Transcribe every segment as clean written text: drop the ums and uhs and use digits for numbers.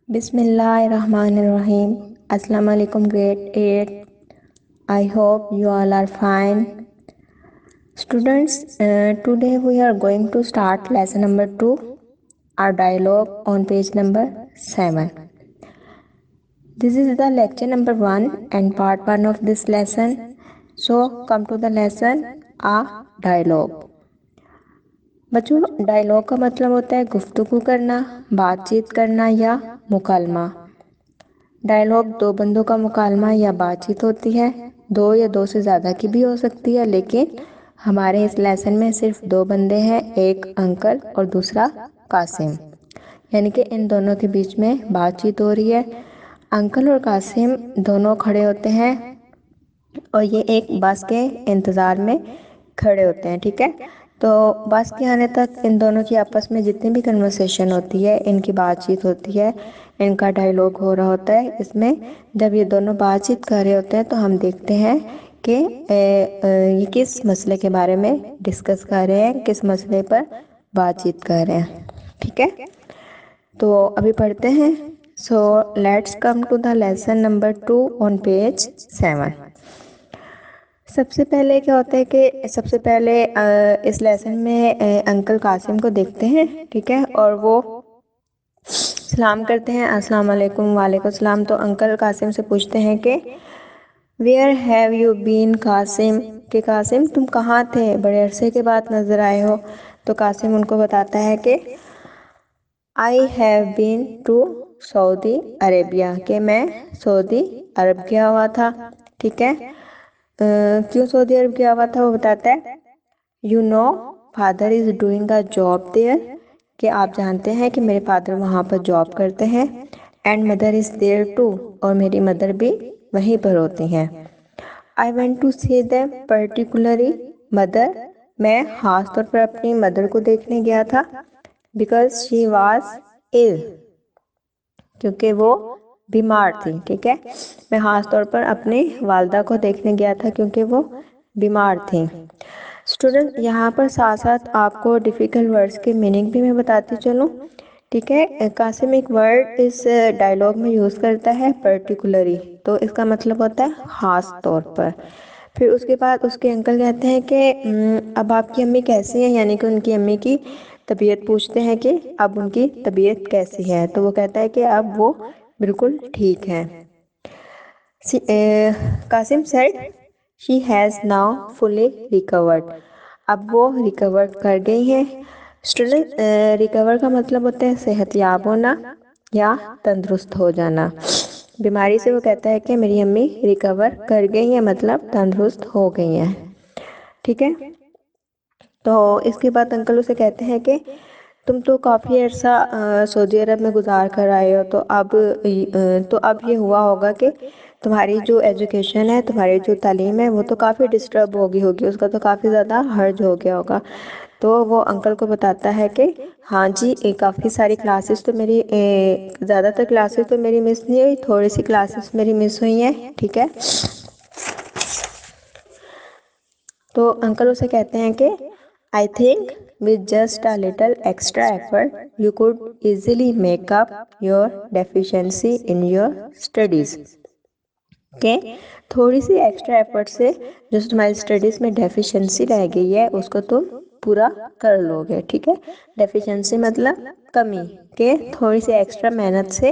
بسم اللہ الرحمن الرحیم. السلام علیکم grade 8. I hope you all are fine. Students, today we are going to start lesson number 2, our dialogue on page number 7. This is the lecture number 1 and part 1 of this lesson. So come to the lesson, a dialogue. بچوں dialogue کا مطلب ہوتا ہے گفتگو کرنا، بات چیت کرنا یا مکالمہ. ڈائلاگ دو بندوں کا مکالمہ یا بات چیت ہوتی ہے، دو یا دو سے زیادہ کی بھی ہو سکتی ہے، لیکن ہمارے اس لیسن میں صرف دو بندے ہیں، ایک انکل اور دوسرا قاسم، یعنی کہ ان دونوں کے بیچ میں بات چیت ہو رہی ہے. انکل اور قاسم دونوں کھڑے ہوتے ہیں اور یہ ایک بس کے انتظار میں کھڑے ہوتے ہیں. ٹھیک ہے، تو بس کے آنے تک ان دونوں کی آپس میں جتنی بھی کنورسیشن ہوتی ہے، ان کی بات چیت ہوتی ہے، ان کا ڈائلاگ ہو رہا ہوتا ہے. اس میں جب یہ دونوں بات چیت کر رہے ہوتے ہیں تو ہم دیکھتے ہیں کہ یہ کس مسئلے کے بارے میں ڈسکس کر رہے ہیں، کس مسئلے پر بات چیت کر رہے ہیں. ٹھیک ہے، تو ابھی پڑھتے ہیں. So let's come to the lesson number 2 on page 7. سب سے پہلے کیا ہوتا ہے کہ سب سے پہلے اس لیسن میں انکل قاسم کو دیکھتے ہیں. ٹھیک ہے، اور وہ سلام کرتے ہیں، السلام علیکم. وعلیکم السلام. تو انکل قاسم سے پوچھتے ہیں کہ where have you been Qasim, کہ قاسم تم کہاں تھے، بڑے عرصے کے بعد نظر آئے ہو. تو قاسم ان کو بتاتا ہے کہ I have been to Saudi Arabia, کہ میں سعودی عرب گیا ہوا تھا. ٹھیک ہے، کیوں سعودی عرب گیا ہوا تھا وہ بتاتا ہے. You know father is doing a job there, کہ آپ جانتے ہیں کہ میرے فادر وہاں پر جاب کرتے ہیں. And mother is there too, اور میری مدر بھی وہیں پر ہوتی ہیں. I went to see them particularly mother, میں خاص طور پر اپنی مدر کو دیکھنے گیا تھا. بیکاز شی واز ill، کیونکہ وہ بیمار تھی. ٹھیک ہے، میں خاص طور پر اپنی والدہ کو دیکھنے گیا تھا کیونکہ وہ بیمار تھیں. اسٹوڈنٹ یہاں پر ساتھ ساتھ آپ کو ڈیفیکلٹ ورڈز کے میننگ بھی میں بتاتی چلوں. ٹھیک ہے، قاسم ایک ورڈ اس ڈائلاگ میں یوز کرتا ہے پرٹیکولرلی، تو اس کا مطلب ہوتا ہے خاص طور پر. پھر اس کے بعد اس کے انکل کہتے ہیں کہ اب آپ کی امی کیسی ہیں، یعنی کہ ان کی امی کی طبیعت پوچھتے ہیں کہ اب ان کی طبیعت کیسی ہے. تو وہ کہتا ہے کہ اب وہ بالکل ٹھیک ہے. Qasim said she has now fully recovered، اب وہ ریکور کر گئی ہیں. اسٹوڈنٹ ریکور کا مطلب ہوتا ہے صحت یاب ہونا یا تندرست ہو جانا. بیماری سے وہ کہتا ہے کہ میری امی ریکور کر گئی ہیں، مطلب تندرست ہو گئی ہیں. ٹھیک ہے، تو اس کے بعد انکل اسے کہتے ہیں کہ تم تو کافی عرصہ سعودی عرب میں گزار کر آئے ہو، تو اب یہ ہوا ہوگا کہ تمہاری جو ایجوکیشن ہے، تمہاری جو تعلیم ہے، وہ تو کافی ڈسٹرب ہوگی اس کا تو کافی زیادہ حرج ہو گیا ہوگا. تو وہ انکل کو بتاتا ہے کہ ہاں جی، کافی ساری کلاسز تو میری زیادہ تر کلاسز تو میری مس نہیں ہوئی، تھوڑی سی کلاسز میری مس ہوئی ہیں. ٹھیک ہے، تو انکل اسے کہتے ہیں کہ I think with just a little extra effort you could easily make up your deficiency in your studies، کہ تھوڑی سی ایکسٹرا ایفرٹ سے جو تمہاری اسٹڈیز میں ڈیفیشنسی رہ گئی ہے اس کو تم پورا کر لو گے. ٹھیک ہے، ڈیفیشنسی مطلب کمی، کہ تھوڑی سی ایکسٹرا محنت سے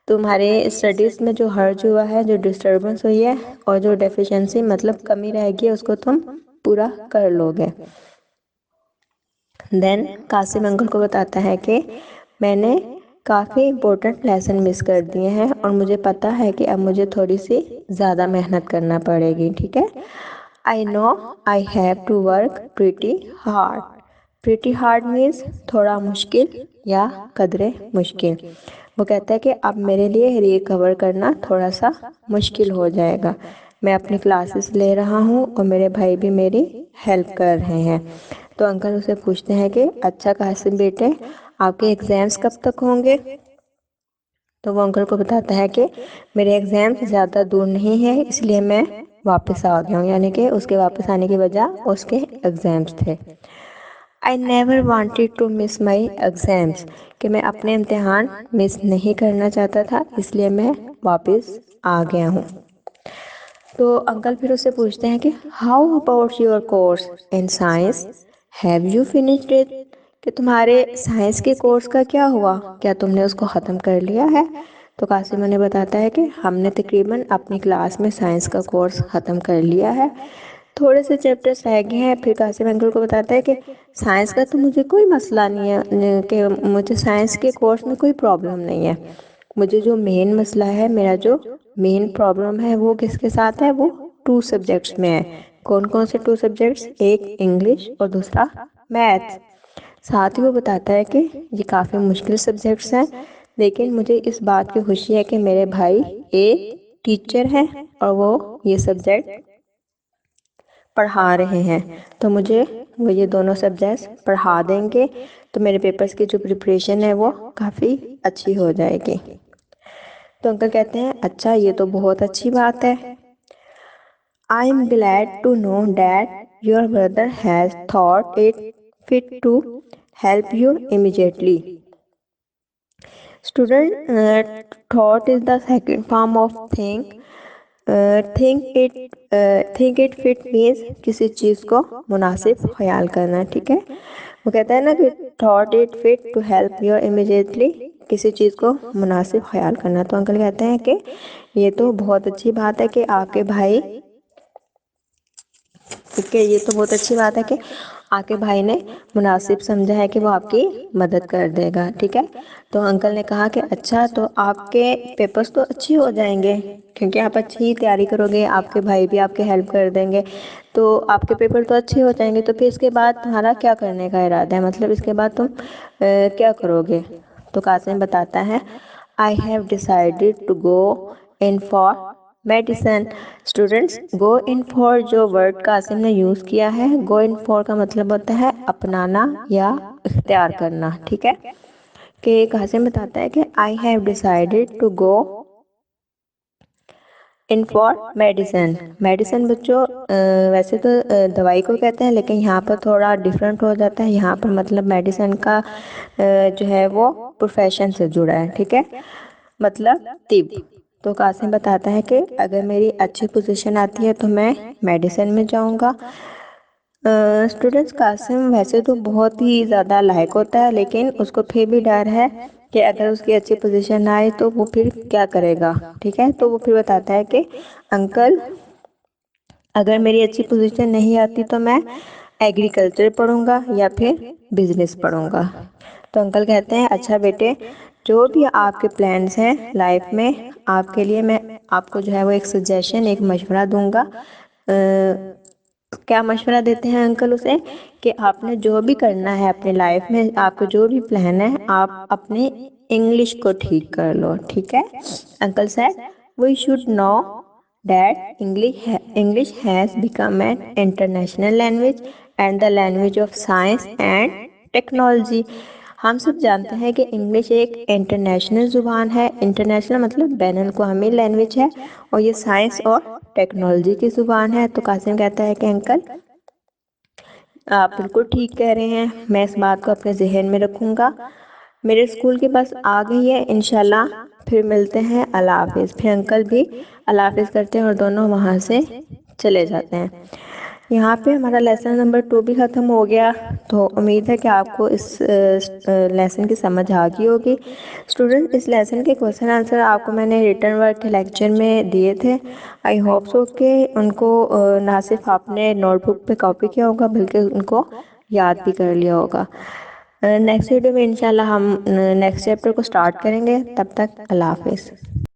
تمہارے اسٹڈیز میں جو حرج ہوا ہے، جو ڈسٹربنس ہوئی ہے، اور جو ڈیفیشنسی مطلب کمی رہ گئی ہے اس کو تم پورا کر لو گے. دین قاسم انکل کو بتاتا ہے کہ میں نے کافی امپورٹنٹ لیسن مس کر دیے ہیں اور مجھے پتا ہے کہ اب مجھے تھوڑی سی زیادہ محنت کرنا پڑے گی. ٹھیک ہے، I know I have to work pretty hard. Pretty hard means تھوڑا مشکل یا قدرے مشکل. وہ کہتا ہے کہ اب میرے لیے ریکور کرنا تھوڑا سا مشکل ہو جائے گا. میں اپنی کلاسز لے رہا ہوں اور میرے بھائی بھی میری ہیلپ کر رہے ہیں. تو انکل اسے پوچھتے ہیں کہ اچھا قاسم بیٹے، آپ کے ایگزامز کب تک ہوں گے؟ تو وہ انکل کو بتاتا ہے کہ میرے ایگزام زیادہ دور نہیں ہے، اس لیے میں واپس آ گیا ہوں، یعنی کہ اس کے واپس آنے کی وجہ اس کے ایگزامز تھے. I never wanted to miss my exams. کہ میں اپنے امتحان مس نہیں کرنا چاہتا تھا، اس لیے میں واپس آ گیا ہوں۔ تو انکل پھر اس سے پوچھتے ہیں کہ how about your course in science, have you finished it? کہ تمہارے سائنس کے کورس کا کیا ہوا، کیا تم نے اس کو ختم کر لیا ہے؟ تو قاسم انہیں بتاتا ہے کہ ہم نے تقریباً اپنی کلاس میں سائنس کا کورس ختم کر لیا ہے، تھوڑے سے چیپٹرز رہ گئے ہیں۔ پھر قاسم انکل کو بتاتا ہے کہ سائنس کا تو مجھے کوئی مسئلہ نہیں ہے، کہ مجھے سائنس کے کورس میں کوئی پرابلم نہیں ہے، مجھے جو مین مسئلہ ہے، میرا جو مین پرابلم ہے وہ کس کے ساتھ ہے، وہ 2 سبجیکٹس میں ہے۔ کون کون سے 2 سبجیکٹس؟ ایک انگلش اور دوسرا میتھس۔ ساتھ ہی وہ بتاتا ہے کہ یہ کافی مشکل سبجیکٹس ہیں، لیکن مجھے اس بات کی خوشی ہے کہ میرے بھائی ایک ٹیچر ہیں اور وہ یہ سبجیکٹ پڑھا رہے ہیں، تو مجھے وہ یہ دونوں سبجیکٹس پڑھا دیں گے، تو میرے پیپرز کی جو پریپریشن ہے وہ کافی اچھی ہو جائے گی۔ تو انکل کہتے ہیں اچھا، یہ تو بہت اچھی بات ہے۔ I am glad to know that your brother has thought it fit to help you immediately. Student, thought is the second form of think. Think it fit means کسی چیز کو مناسب خیال کرنا، ٹھیک ہے؟ وہ کہتا ہے نا کہ thought it fit to help you immediately، کسی چیز کو مناسب خیال کرنا۔ تو انکل کہتے ہیں کہ یہ تو بہت اچھی بات ہے کہ آپ کے بھائی، ٹھیک ہے، یہ تو بہت اچھی بات ہے کہ آپ کے بھائی نے مناسب سمجھا ہے کہ وہ آپ کی مدد کر دے گا، ٹھیک ہے؟ تو انکل نے کہا کہ اچھا، تو آپ کے پیپرز تو اچھے ہو جائیں گے کیونکہ آپ اچھی ہی تیاری کرو گے، آپ کے بھائی بھی آپ کے ہیلپ کر دیں گے، تو آپ کے پیپر تو اچھے ہو جائیں گے۔ تو پھر اس کے بعد تمہارا کیا کرنے کا ارادہ ہے، مطلب اس کے بعد تم کیا کرو گے؟ تو قاسم بتاتا ہے I have decided to go in for medicine. Students, go in for جو ورڈ قاسم نے یوز کیا ہے، گو ان فار کا مطلب ہوتا ہے اپنانا یا اختیار کرنا، ٹھیک ہے؟ کہ قاسم بتاتا ہے کہ I have decided to go in for medicine. Medicine بچوں ویسے تو دوائی کو کہتے ہیں، لیکن یہاں پر تھوڑا ڈیفرنٹ ہو جاتا ہے، یہاں پر مطلب میڈیسن کا جو ہے وہ پروفیشن سے جڑا ہے، ٹھیک ہے؟ مطلب طب۔ تو قاسم بتاتا ہے کہ اگر میری اچھی پوزیشن آتی ہے تو میں میڈیسن میں جاؤں گا۔ اسٹوڈنٹس، قاسم ویسے تو بہت ہی زیادہ لائق ہوتا ہے، لیکن اس کو پھر بھی ڈر ہے کہ اگر اس کی اچھی پوزیشن آئے تو وہ پھر کیا کرے گا، ٹھیک ہے؟ تو وہ پھر بتاتا ہے کہ انکل، اگر میری اچھی پوزیشن نہیں آتی تو میں ایگریکلچر پڑھوں گا یا پھر بزنس پڑھوں گا۔ تو انکل کہتے ہیں اچھا بیٹے، جو بھی آپ کے پلانز ہیں لائف میں، آپ کے لیے میں آپ کو جو ہے وہ ایک سجیشن، ایک مشورہ دوں گا۔ کیا مشورہ دیتے ہیں انکل اسے؟ کہ آپ نے جو بھی کرنا ہے اپنے لائف میں، آپ کو جو بھی پلان ہے، آپ اپنے انگلش کو ٹھیک کر لو، ٹھیک ہے؟ Uncle said we should know that English has become an international language and the language of science and technology. ہم سب جانتے ہیں کہ انگلش ایک انٹرنیشنل زبان ہے، انٹرنیشنل مطلب بین الاقوامی لینگویج ہے، اور یہ سائنس اور ٹیکنالوجی کی زبان ہے۔ تو قاسم کہتا ہے کہ انکل، آپ بالکل ٹھیک کہہ رہے ہیں، میں اس بات کو اپنے ذہن میں رکھوں گا۔ میرے اسکول کی بس آ گئی ہے، انشاءاللہ پھر ملتے ہیں، اللہ حافظ۔ پھر انکل بھی اللہ حافظ کرتے ہیں اور دونوں وہاں سے چلے جاتے ہیں۔ یہاں پہ ہمارا لیسن نمبر 2 بھی ختم ہو گیا۔ تو امید ہے کہ آپ کو اس لیسن کی سمجھ آ گئی ہوگی۔ اسٹوڈنٹ، اس لیسن کے کوسچن آنسر آپ کو میں نے ریٹن ورک کے لیکچر میں دیے تھے، آئی ہوپ سو کہ ان کو نہ صرف آپ نے نوٹ بک پہ کاپی کیا ہوگا بلکہ ان کو یاد بھی کر لیا ہوگا۔ نیکسٹ ویڈیو میں انشاءاللہ ہم نیکسٹ چیپٹر کو سٹارٹ کریں گے، تب تک اللہ حافظ۔